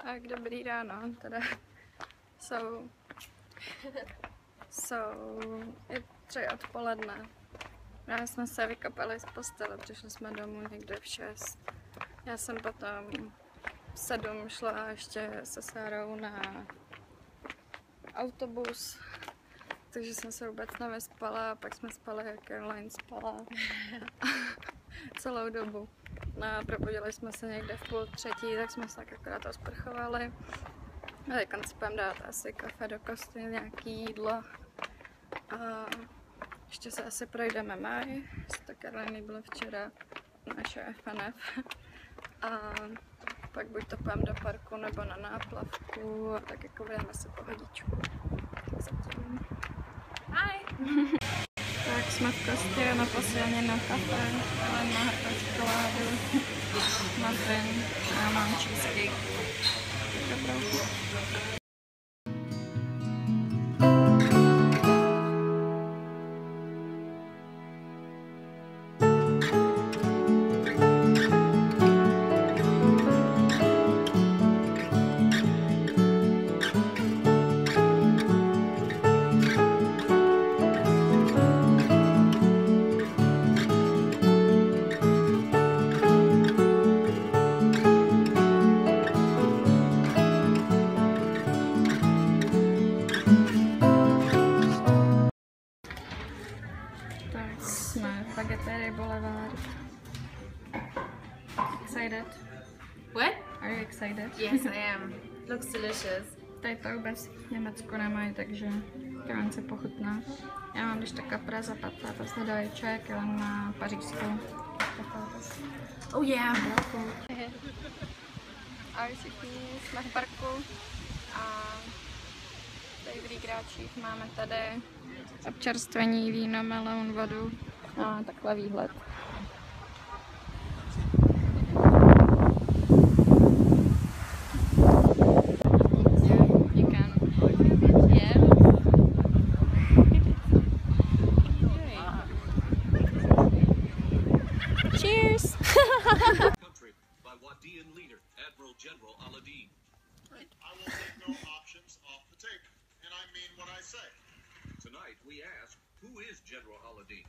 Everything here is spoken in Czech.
Tak, dobrý ráno, teda jsou i 3 odpoledne. Právě jsme se vykopali z postele, přišli jsme domů někde v 6. Já jsem potom v 7 šla ještě se Sárou na autobus, takže jsem se vůbec nevyspala a pak jsme spali, jak Caroline spala celou dobu. No a probudili jsme se někde v 2:30, tak jsme se tak akorát osprchovali. A teď si půjdeme dát asi kafe do kostry, nějaký jídlo. A ještě se asi projdeme maj, to Caroline bylo včera naše FNF. A pak buď to půjdeme do parku nebo na náplavku a tak jako budeme si pohodičku. Tak zatím. Hi! Tak jsme v kostě na posilně na kafe, ale má hrát čokoládu, muffin a já mám cheesecake. Dobrou chuť. Jsme v Pageterie Boulevard. Excited? What? Are you excited? Yes, I am. Looks delicious. Tady to vůbec v Německu nemají, takže Caroline si pochutná. Já mám když tak Caprese a patatas, hledají čaj, Caroline má pařížskou patatas. Oh yeah. A všichni jsme v parku a tady v Rýgráčích máme tady občerstvení, víno, melon, vodu a takhle výhled. Cheers! Country by Wadian leader Admiral General Aladin. I will take no options off the table, and I mean what I say. Tonight we ask, who is General Aladin?